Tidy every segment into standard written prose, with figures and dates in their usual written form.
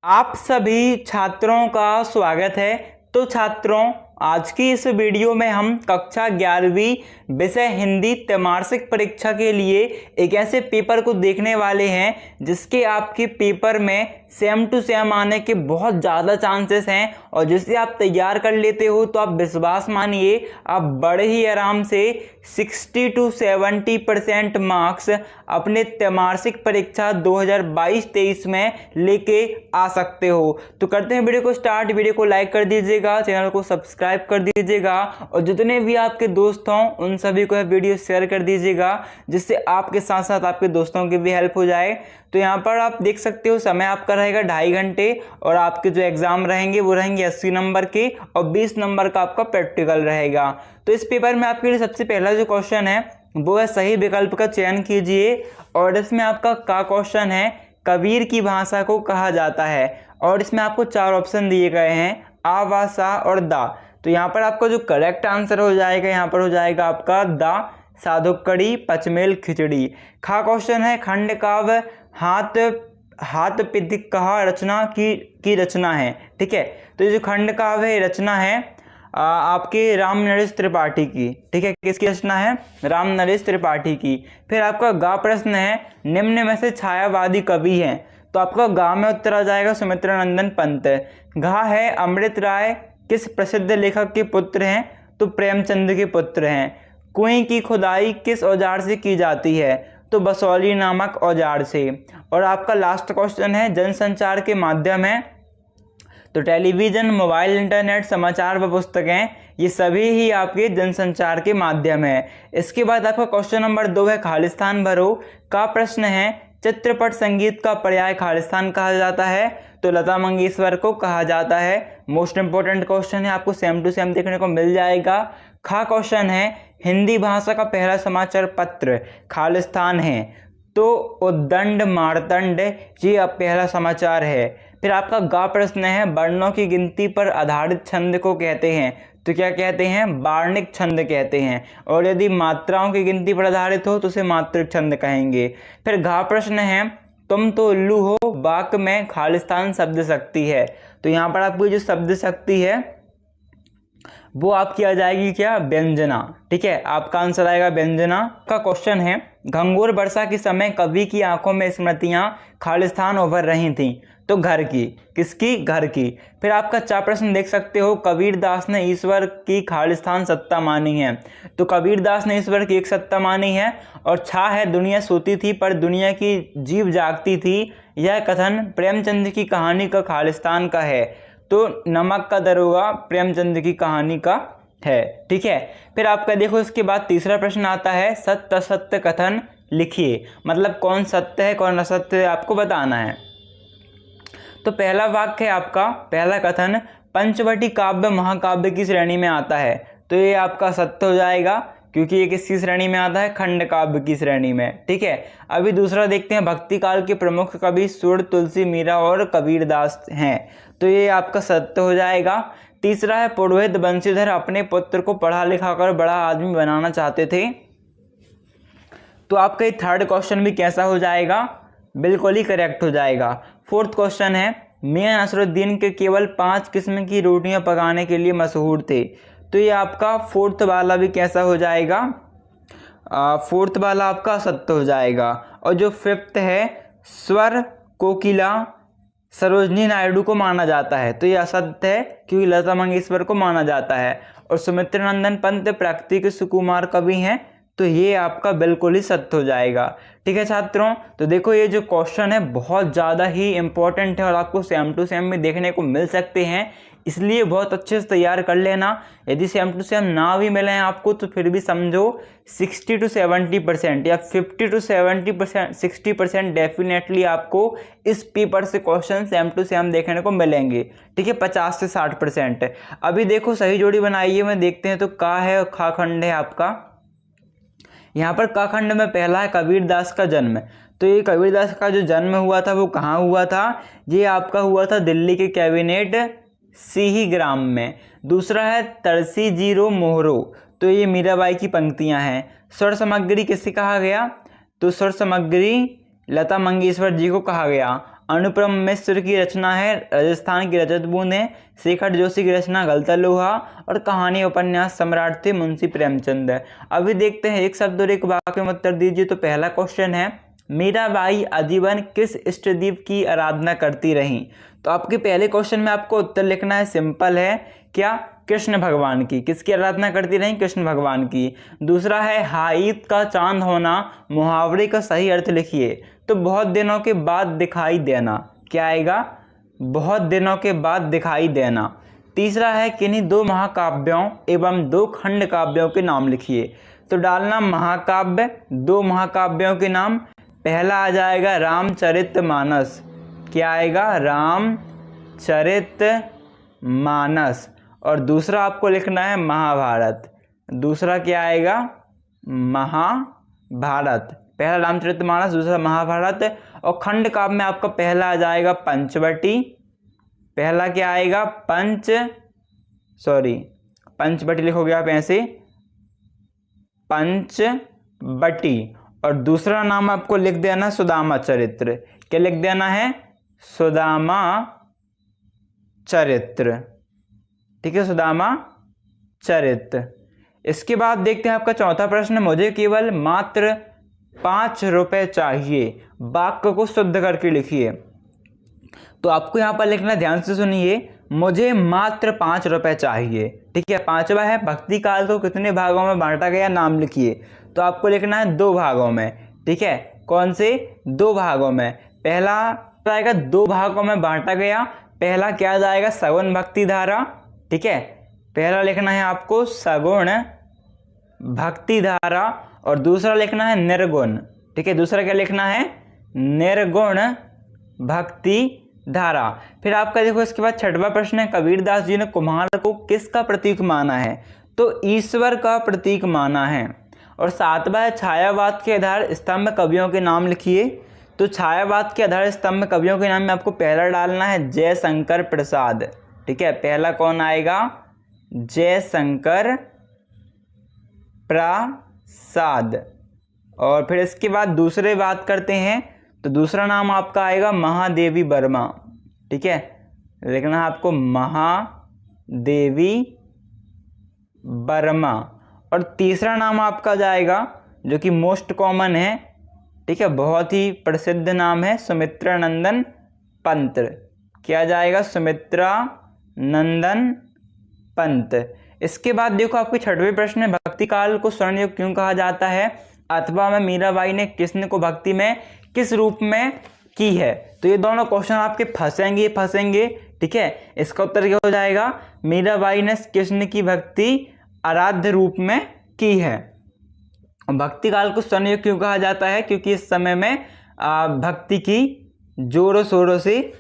आप सभी छात्रों का स्वागत है। तो छात्रों, आज की इस वीडियो में हम कक्षा 11वीं विषय हिंदी त्रैमासिक परीक्षा के लिए एक ऐसे पेपर को देखने वाले हैं जिसके आपके पेपर में सेम टू सेम आने के बहुत ज़्यादा चांसेस हैं और जिसे आप तैयार कर लेते हो तो आप विश्वास मानिए आप बड़े ही आराम से 60 to 70% मार्क्स अपने त्रैमासिक परीक्षा 2022-23 में लेके आ सकते हो। तो करते हैं वीडियो को स्टार्ट। वीडियो को लाइक कर दीजिएगा, चैनल को सब्सक्राइब कर दीजिएगा और जितने भी आपके दोस्त हों उन सभी को यह वीडियो शेयर कर दीजिएगा जिससे आपके साथ साथ आपके दोस्तों की भी हेल्प हो जाए। तो यहाँ पर आप देख सकते हो समय आपका रहेगा 2.5 घंटे और आपके जो एग्ज़ाम रहेंगे वो रहेंगे 80 नंबर के और 20 नंबर का आपका प्रैक्टिकल रहेगा। तो इस पेपर में आपके लिए सबसे पहला जो क्वेश्चन है वो है सही विकल्प का चयन कीजिए और इसमें आपका का क्वेश्चन है कबीर की भाषा को कहा जाता है और इसमें आपको 4 ऑप्शन दिए गए हैं आ, वा, सा और दा। तो यहाँ पर आपका जो करेक्ट आंसर हो जाएगा यहाँ पर हो जाएगा आपका दा, साधुकड़ी, पचमेल, खिचड़ी। खा क्वेश्चन है खंड काव्य हाथ पिदिक कहा रचना की रचना है। ठीक है, तो ये जो खंड काव्य है रचना है आपके राम नरेश त्रिपाठी की। ठीक है, किसकी रचना है? राम नरेश त्रिपाठी की। फिर आपका गा प्रश्न है निम्न में से छायावादी कवि हैं, तो आपका गा में उत्तर आ जाएगा सुमित्रा नंदन पंत। घा है अमृत राय किस प्रसिद्ध लेखक के पुत्र हैं, तो प्रेमचंद के पुत्र हैं। कुएं की खुदाई किस औजार से की जाती है, तो बसौली नामक औजार से। और आपका लास्ट क्वेश्चन है जनसंचार के माध्यम है, तो टेलीविज़न, मोबाइल, इंटरनेट, समाचार व पुस्तकें ये सभी ही आपके जनसंचार के माध्यम है। इसके बाद आपका क्वेश्चन नंबर 2 है खालिस्तान भरो का प्रश्न है चित्रपट संगीत का पर्याय खालिस्तान कहा जाता है, तो लता मंगेशकर को कहा जाता है। मोस्ट इंपॉर्टेंट क्वेश्चन है, आपको सेम टू सेम देखने को मिल जाएगा। खा क्वेश्चन है हिंदी भाषा का पहला समाचार पत्र खालिस्तान है, तो उद्दंड मारतंड ये पहला समाचार है। फिर आपका गा प्रश्न है वर्णों की गिनती पर आधारित छंद को कहते हैं, तो क्या कहते हैं? वार्णिक छंद कहते हैं। और यदि मात्राओं की गिनती पर आधारित हो तो उसे मात्रिक छंद कहेंगे। फिर घा प्रश्न है तुम तो उल्लू हो वाक्य में खालिस्तान शब्द शक्ति है, तो यहाँ पर आपकी जो शब्द शक्ति है वो आपकी आ जाएगी क्या? व्यंजना। ठीक है, आपका आंसर आएगा व्यंजना। का क्वेश्चन है घंघोर वर्षा के समय कवि की आंखों में स्मृतियां खालिस्तान उभर रही थीं, तो घर की। किसकी? घर की। फिर आपका 4 प्रश्न देख सकते हो कबीरदास ने ईश्वर की खालिस्तान सत्ता मानी है, तो कबीरदास ने ईश्वर की एक सत्ता मानी है। और छा है दुनिया सोती थी पर दुनिया की जीव जागती थी, यह कथन प्रेमचंद की कहानी का खालिस्तान का है, तो नमक का दरोगा प्रेमचंद की कहानी का है। ठीक है, फिर आपका देखो इसके बाद तीसरा प्रश्न आता है सत्य असत्य कथन लिखिए, मतलब कौन सत्य है कौन असत्य है आपको बताना है। तो पहला वाक्य है आपका पहला कथन पंचवटी काव्य महाकाव्य की श्रेणी में आता है, तो ये आपका सत्य हो जाएगा क्योंकि ये किसकी श्रेणी में आता है? खंड काव्य की श्रेणी में। ठीक है, अभी दूसरा देखते हैं भक्ति काल के प्रमुख कवि सूर, तुलसी, मीरा और कबीरदास हैं, तो ये आपका सत्य हो जाएगा। तीसरा है पुरोहित बंशीधर अपने पुत्र को पढ़ा लिखा कर बड़ा आदमी बनाना चाहते थे, तो आपका ये थर्ड क्वेश्चन भी कैसा हो जाएगा? बिल्कुल ही करेक्ट हो जाएगा। फोर्थ क्वेश्चन है मियां नसरुद्दीन के केवल 5 किस्म की रोटियां पकाने के लिए मशहूर थे, तो ये आपका फोर्थ वाला भी कैसा हो जाएगा? फोर्थ वाला आपका सत्य हो जाएगा। और जो फिफ्थ है स्वर कोकिला सरोजनी नायडू को माना जाता है, तो ये असत्य है क्योंकि लता मंगेशकर को माना जाता है। और सुमित्रा नंदन पंत प्राकृतिक सुकुमार कवि हैं, तो ये आपका बिल्कुल ही सत्य हो जाएगा। ठीक है छात्रों, तो देखो ये जो क्वेश्चन है बहुत ज़्यादा ही इंपॉर्टेंट है और आपको सेम टू सेम में देखने को मिल सकते हैं, इसलिए बहुत अच्छे से तैयार कर लेना। यदि सेम टू सेम ना भी मिले हैं आपको तो फिर भी समझो 60 to 70% या 50 to 70% 60% डेफिनेटली आपको इस पेपर से क्वेश्चन सेम टू सेम देखने को मिलेंगे। ठीक है, 50 से 60%। अभी देखो सही जोड़ी बनाइए में देखते हैं, तो का है और खा खंड है आपका। यहाँ पर का खंड में पहला है कबीरदास का जन्म, तो ये कबीरदास का जो जन्म हुआ था वो कहाँ हुआ था? ये आपका हुआ था दिल्ली के कैबिनेट सिही ग्राम में। दूसरा है तरसी जीरो मोहरो, तो ये मीराबाई की पंक्तियाँ हैं। स्वर सामग्री किसे कहा गया? तो स्वर सामग्री लता मंगेशकर जी को कहा गया। अनुपम मिश्र की रचना है राजस्थान की रजत बूंदें, शेखर जोशी की रचना गलता लोहा, और कहानी उपन्यास सम्राट थे मुंशी प्रेमचंद। अभी देखते हैं एक शब्द और एक वाक्य में उत्तर दीजिए। तो पहला क्वेश्चन है, मीराबाई आजीवन किस इष्ट देव की आराधना करती रहीं? तो आपके पहले क्वेश्चन में आपको उत्तर लिखना है, सिंपल है, क्या? कृष्ण भगवान की। किसकी आराधना करती रहीं? कृष्ण भगवान की। दूसरा है, हाईत का चांद होना, मुहावरे का सही अर्थ लिखिए। तो बहुत दिनों के बाद दिखाई देना, क्या आएगा? बहुत दिनों के बाद दिखाई देना। तीसरा है, किन्हीं दो महाकाव्यों एवं दो खंड काव्यों के नाम लिखिए। तो डालना महाकाव्य, दो महाकाव्यों के नाम। पहला आ जाएगा रामचरितमानस, क्या आएगा? रामचरितमानस। और दूसरा आपको लिखना है महाभारत। दूसरा क्या आएगा? महाभारत। पहला रामचरितमानस, दूसरा महाभारत। और खंड काव्य में आपका पहला आ जाएगा पंचवटी। पहला क्या आएगा? पंचवटी लिखोगे आप ऐसे, पंचवटी। और दूसरा नाम आपको लिख देना सुदामा चरित्र। क्या लिख देना है? सुदामा चरित्र, ठीक है, सुदामा चरित्र। इसके बाद देखते हैं आपका चौथा प्रश्न, मुझे केवल मात्र 5 रुपए चाहिए, वाक्य को शुद्ध करके लिखिए। तो आपको यहाँ पर लिखना, ध्यान से सुनिए, मुझे मात्र 5 रुपए चाहिए, ठीक है। पांचवा है, भक्ति काल को कितने भागों में बांटा गया, नाम लिखिए। तो आपको लिखना है 2 भागों में, ठीक है। कौन से? 2 भागों में। पहला आएगा 2 भागों में बांटा गया। पहला क्या जाएगा? सगुण भक्ति धारा, ठीक है। पहला लिखना है आपको सगुण भक्ति धारा, और दूसरा लिखना है निर्गुण, ठीक है। दूसरा क्या लिखना है? निर्गुण भक्ति धारा। फिर आपका देखो इसके बाद छठवां प्रश्न है, कबीरदास जी ने कुम्हार को किसका प्रतीक माना है? तो ईश्वर का प्रतीक माना है। और सातवां है, छायावाद के आधार स्तंभ कवियों के नाम लिखिए। तो छायावाद के आधार स्तंभ कवियों के नाम में आपको पहला डालना है जयशंकर प्रसाद, ठीक है। पहला कौन आएगा? जयशंकर प्रसाद। और फिर इसके बाद दूसरे बात करते हैं, तो दूसरा नाम आपका आएगा महादेवी वर्मा, ठीक है। लिखना है आपको महादेवी वर्मा। और तीसरा नाम आपका जाएगा जो कि मोस्ट कॉमन है, ठीक है, बहुत ही प्रसिद्ध नाम है, सुमित्रा नंदन पंत। क्या जाएगा? सुमित्रा नंदन पंत। इसके बाद देखो आपके छठवें प्रश्न है, भक्ति काल को स्वर्ण युग क्यों कहा जाता है? अथवा में मीराबाई ने कृष्ण को भक्ति में किस रूप में की है? तो ये दोनों क्वेश्चन आपके फंसेंगे, ठीक है। इसका उत्तर क्या हो जाएगा? मीराबाई ने कृष्ण की भक्ति आराध्य रूप में की है। भक्ति काल को स्वर्ण युग क्यों कहा जाता है? क्योंकि इस समय में भक्ति की जोरों शोरों से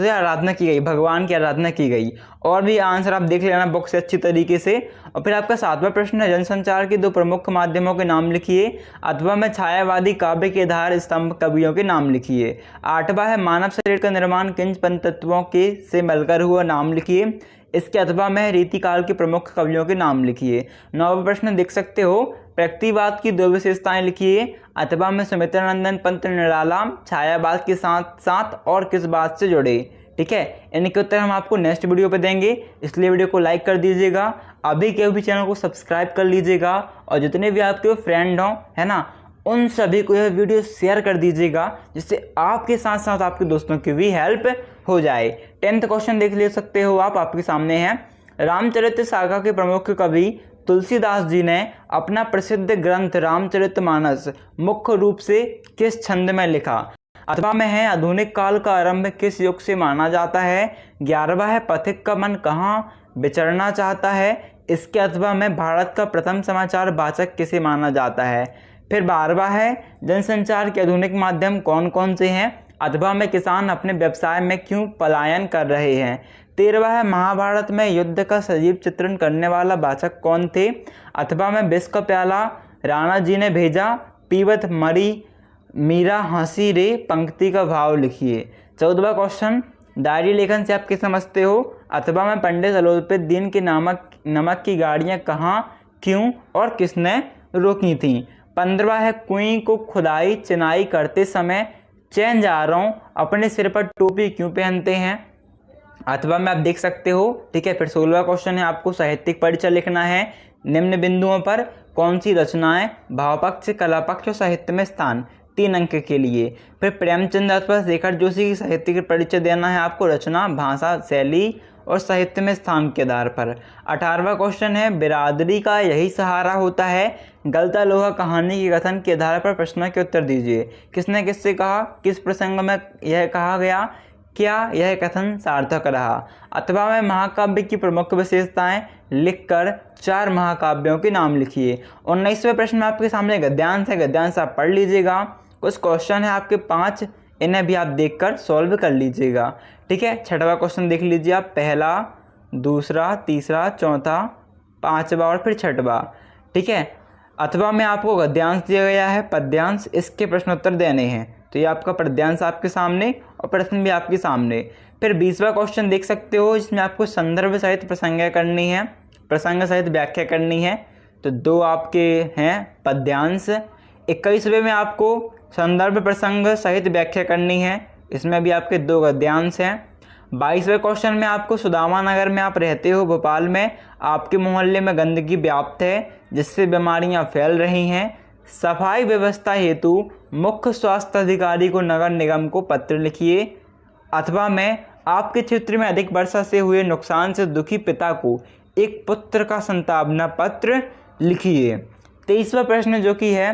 आराधना की गई, भगवान की आराधना की गई। और भी आंसर आप देख लेना बुक से अच्छी तरीके से। और फिर आपका सातवां प्रश्न है, जनसंचार के 2 प्रमुख माध्यमों के नाम लिखिए। अथवा में छायावादी काव्य के आधार स्तंभ कवियों के नाम लिखिए। आठवां है, मानव शरीर का निर्माण किन पंचतत्वों के से मिलकर हुआ, नाम लिखिए। इसके अथवा में रीतिकाल के प्रमुख कवियों के नाम लिखिए। 9वां प्रश्न देख सकते हो, प्रकृतिवाद की 2 विशेषताएं लिखिए। अथवा में सुमित्रा नंदन पंत निराला छायावाद के साथ साथ और किस बात से जुड़े, ठीक है। इनके उत्तर हम आपको नेक्स्ट वीडियो पे देंगे, इसलिए वीडियो को लाइक कर दीजिएगा, अभी के भी चैनल को सब्सक्राइब कर लीजिएगा, और जितने भी आपके फ्रेंड हों, है ना, उन सभी को यह वीडियो शेयर कर दीजिएगा, जिससे आपके साथ साथ आपके दोस्तों की भी हेल्प हो जाए। 10th क्वेश्चन देख ले सकते हो आप, आपके सामने है। रामचरित सागर के प्रमुख कवि तुलसीदास जी ने अपना प्रसिद्ध ग्रंथ रामचरितमानस मुख्य रूप से किस छंद में लिखा? अथवा में है, आधुनिक काल का आरंभ किस युग से माना जाता है? 11वां है, पथिक का मन कहाँ विचरना चाहता है? इसके अथवा में भारत का प्रथम समाचार वाचक किसे माना जाता है? फिर 12वां है, जनसंचार के आधुनिक माध्यम कौन कौन से हैं? अथवा में किसान अपने व्यवसाय में क्यों पलायन कर रहे हैं? 13वां है, महाभारत में युद्ध का सजीव चित्रण करने वाला वाचक कौन थे? अथवा में विष का प्याला राणा जी ने भेजा, पीवत मरी मीरा हंसी रे पंक्ति का भाव लिखिए। 14वां क्वेश्चन, डायरी लेखन से आप क्या समझते हो? अथवा में पंडित अलोपीद दीन के नमक की गाड़ियाँ कहाँ, क्यों और किसने रोकी थीं? 15वां है, कुएं को खुदाई चिनाई करते समय चैन जा रहा हूँ, अपने सिर पर टोपी क्यों पहनते हैं। अथवा में आप देख सकते हो, ठीक है। फिर 16वां क्वेश्चन है, आपको साहित्यिक परिचय लिखना है। निम्न बिंदुओं पर कौन सी रचनाएं भावपक्ष, कलापक्ष और साहित्य में स्थान, 3 अंक के लिए। फिर प्रेमचंद अथवा शेखर जोशी की साहित्यिक परिचय देना है आपको, रचना, भाषा, शैली और साहित्य में स्थान के आधार पर। 18वां क्वेश्चन है, बिरादरी का यही सहारा होता है, गलता लोहा कहानी के कथन के आधार पर प्रश्न के उत्तर दीजिए। किसने किससे कहा, किस प्रसंग में यह कहा गया, क्या यह कथन सार्थक रहा। अथवा में महाकाव्य की प्रमुख विशेषताएं लिखकर 4 महाकाव्यों के नाम लिखिए। 19वें प्रश्न में आपके सामने गद्यांश है, गद्यांश आप पढ़ लीजिएगा। कुछ क्वेश्चन है आपके 5, इन्हें भी आप देखकर सॉल्व कर लीजिएगा, ठीक है। 6वां क्वेश्चन देख लीजिए आप, पहला, दूसरा, तीसरा, चौथा, 5वां और फिर 6वां, ठीक है। अथवा में आपको गद्यांश दिया गया है, पद्यांश, इसके प्रश्नोत्तर देने हैं। तो ये आपका पद्यांश आपके सामने और प्रश्न भी आपके सामने। फिर 20वां क्वेश्चन देख सकते हो, जिसमें आपको संदर्भ सहित प्रसंग करनी है, प्रसंग सहित व्याख्या करनी है। तो 2 आपके हैं पद्यांश। 21वें में आपको संदर्भ प्रसंग सहित व्याख्या करनी है, इसमें भी आपके 2 गद्यांश हैं। 22वें क्वेश्चन में आपको सुदामा नगर में आप रहते हो, भोपाल में, आपके मोहल्ले में गंदगी व्याप्त है जिससे बीमारियां फैल रही हैं, सफाई व्यवस्था हेतु मुख्य स्वास्थ्य अधिकारी को नगर निगम को पत्र लिखिए। अथवा में आपके क्षेत्र में अधिक वर्षा से हुए नुकसान से दुखी पिता को एक पुत्र का संतापना पत्र लिखिए। 23वां प्रश्न जो कि है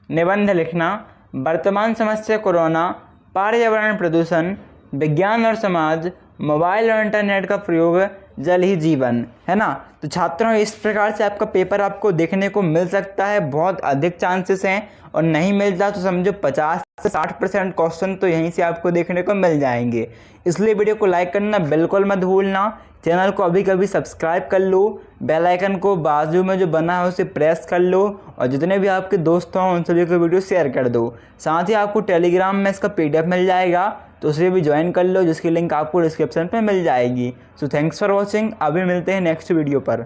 निबंध लिखना, वर्तमान समस्या कोरोना, पर्यावरण प्रदूषण, विज्ञान और समाज, मोबाइल और इंटरनेट का प्रयोग, जल ही जीवन, है ना। तो छात्रों इस प्रकार से आपका पेपर आपको देखने को मिल सकता है, बहुत अधिक चांसेस हैं, और नहीं मिलता तो समझो 50 से 60% क्वेश्चन तो यहीं से आपको देखने को मिल जाएंगे। इसलिए वीडियो को लाइक करना बिल्कुल मत भूलना, चैनल को अभी कभी सब्सक्राइब कर लो, बेल आइकन को बाजू में जो बना है उसे प्रेस कर लो, और जितने भी आपके दोस्त हों उन सभी को वीडियो शेयर कर दो। साथ ही आपको टेलीग्राम में इसका PDF मिल जाएगा, तो उसे भी ज्वाइन कर लो, जिसकी लिंक आपको डिस्क्रिप्शन पे मिल जाएगी। सो थैंक्स फॉर वॉचिंग, अभी मिलते हैं नेक्स्ट वीडियो पर।